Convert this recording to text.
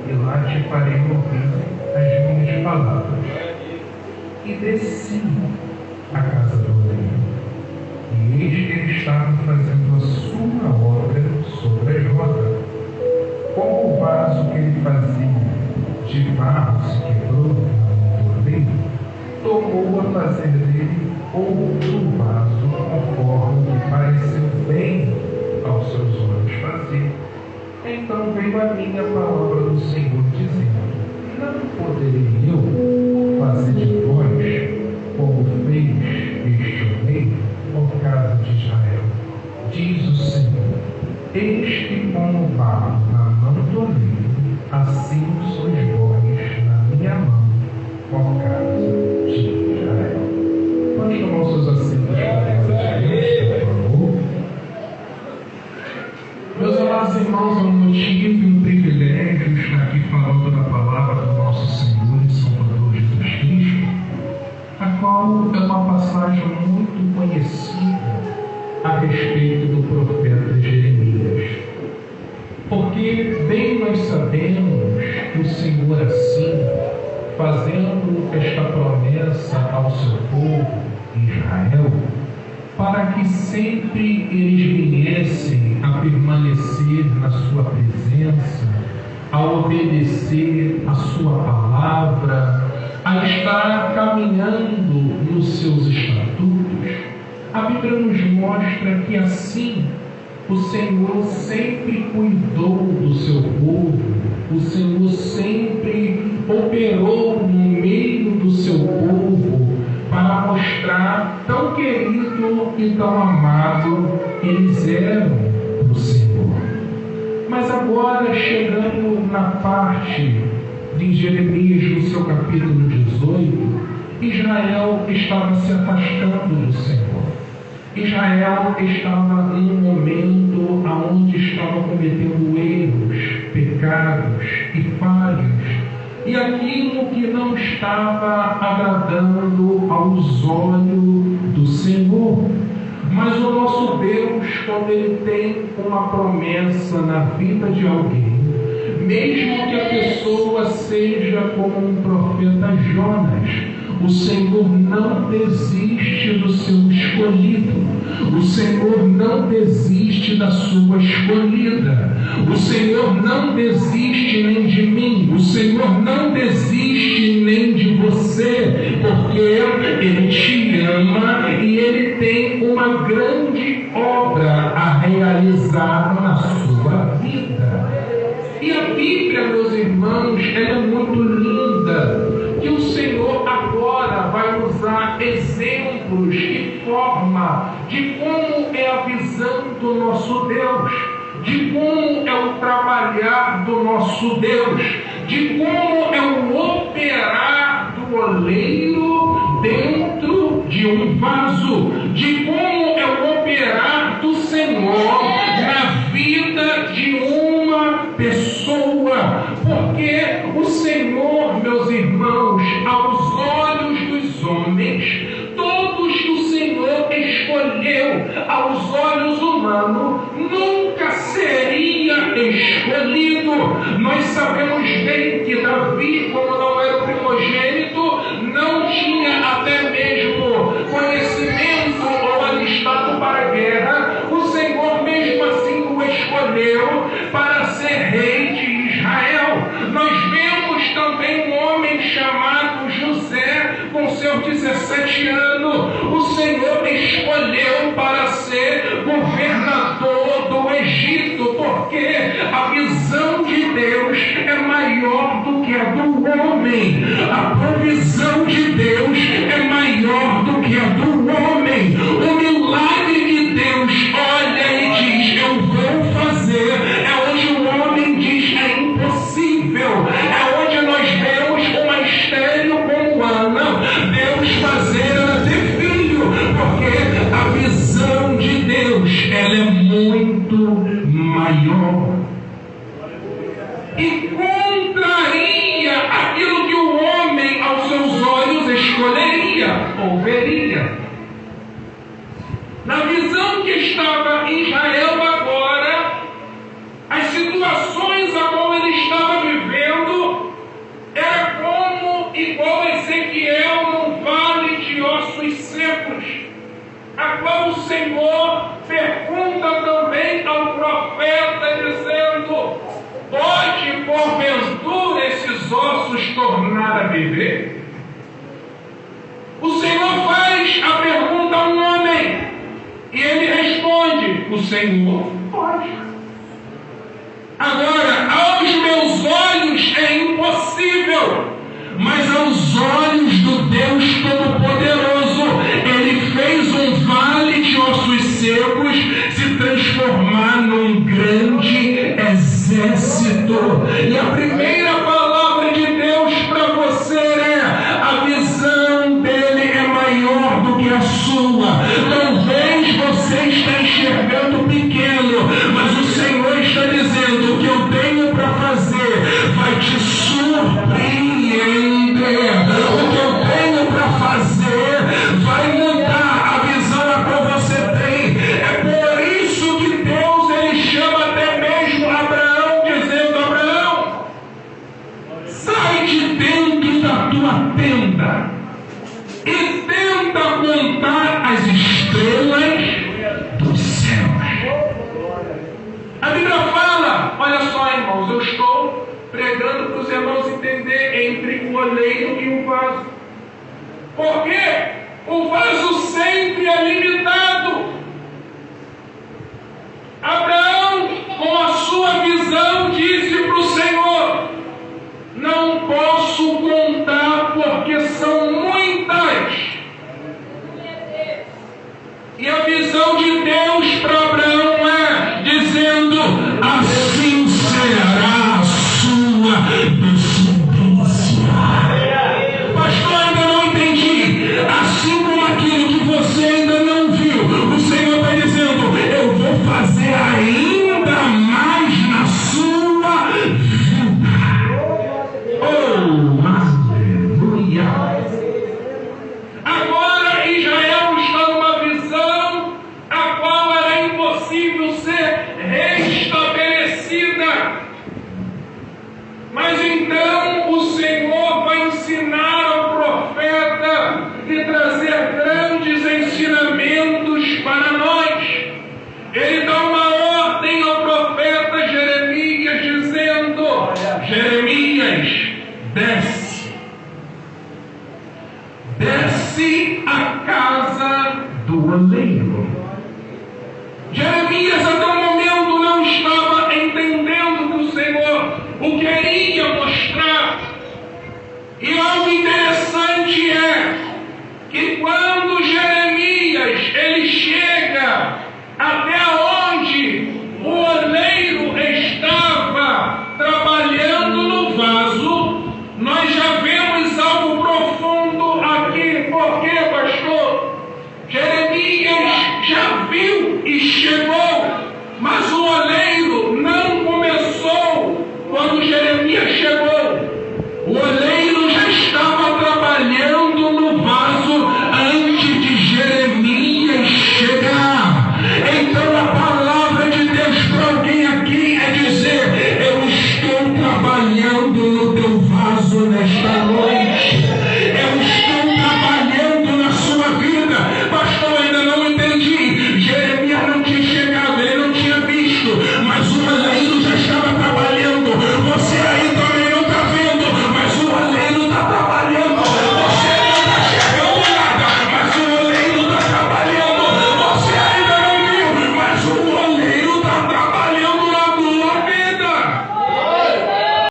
e lá te farei ouvir as minhas palavras. E desci à casa do oleiro, e eis que ele estava fazendo a sua obra sobre as rodas. Como o vaso que ele fazia de barro se quebrou na mão do oleiro, tomou a fazer dele outro vaso, conforme o que pareceu bem aos seus olhos fazer. Então veio a mim a palavra do Senhor, dizendo: não poderei eu fazer de vós como fez este oleiro, ó casa de Israel? Diz o Senhor: eis que como o barro na mão do oleiro, assim sois vós na minha mão, ó casa de Israel. Pode tomar os seus assentos para a glória de Deus, por favor. Meus amados irmãos, é um motivo e um privilégio estar aqui falando da palavra do nosso Senhor e Salvador Jesus Cristo, a qual é uma passagem muito conhecida a respeito do profeta Jeremias. Porque bem nós sabemos que o Senhor, assim, fazendo esta promessa ao seu povo Israel, para que sempre eles viessem a permanecer na sua presença, a obedecer a sua palavra, a estar caminhando nos seus estatutos, a Bíblia nos mostra que assim o Senhor sempre cuidou do seu povo, o Senhor sempre operou no meio do seu povo para mostrar tão querido e tão amado eles eram do Senhor. Mas agora, chegando na parte de Jeremias, no seu capítulo 18, Israel estava se afastando do Senhor. Israel estava num momento onde estava cometendo erros, pecados e falhas, e aquilo que não estava agradando aos olhos do Senhor. Mas o nosso Deus, quando Ele tem uma promessa na vida de alguém, mesmo que a pessoa seja como um profeta Jonas, o Senhor não desiste do seu escolhido. O Senhor não desiste da sua escolhida. O Senhor não desiste nem de mim. O Senhor não desiste nem de você, porque Ele te ama e Ele tem uma grande obra a realizar na sua vida. E a Bíblia, meus irmãos, ela é muito linda, que o Senhor agora vai usar exemplos e forma de como é a visão do nosso Deus, de como é o trabalhar do nosso Deus, de como é o operar do oleiro dentro de um vaso, de como é o operar do Senhor na vida de uma pessoa, porque o Senhor, meus irmãos, aos olhos dos homens, todos que o Senhor escolheu, aos olhos humanos, nunca seria escolhido. Nós sabemos bem que Davi, como não era o primogênito, não tinha até mesmo conhecimento ou alistado para a guerra. O Senhor mesmo assim o escolheu para ser rei de Israel. Nós vemos também um homem chamado José, com seus 17 anos, o Senhor escolheu para ser governador do Egito, porque a visão de Deus é maior do que a do homem. A provisão de Deus é maior do que a do homem. O milagre de Deus olha e diz: eu vou fazer. É onde o homem diz: é impossível. É onde nós vemos uma estéril como Ana, Deus fazer ela ter filho, porque a visão de Deus, ela é muito maior e contraria aquilo que o homem aos seus olhos escolheria ou veria. Na visão que estava Israel agora, as situações a qual ele estava vivendo viver? O Senhor faz a pergunta a um homem e ele responde: o Senhor pode. Agora, aos meus olhos é impossível, mas aos olhos do Deus Todo-Poderoso, Ele fez um vale de ossos secos se transformar num grande exército. E a primeira palavra de Deus para você é: a visão dele é maior do que a sua. Talvez você esteja enxergando pequeno, mas o Senhor está dizendo: o que eu tenho para fazer vai te surpreender. O que eu tenho para fazer vai mudar a visão a qual você tem. É por isso que Deus ele chama até mesmo Abraão, dizendo: Abraão, sai de dentro da tua tenda e tenta contar as estrelas dos céus. A Bíblia fala, olha só, irmãos, eu estou pregando para os irmãos entender entre o oleiro e o vaso. Porque o vaso sempre é limitado. Abraão, com a sua visão, disse para o Senhor: não posso contar porque são muitas. E a visão de Deus para Abraão é dizendo: assim será a sua descendência. Pastor, ainda não entendi. Assim como aquilo que você ainda não viu, o Senhor está dizendo: eu vou fazer ainda mais na sua vida. Oh, aleluia! Agora Israel está numa visão a qual era impossível ser restabelecida.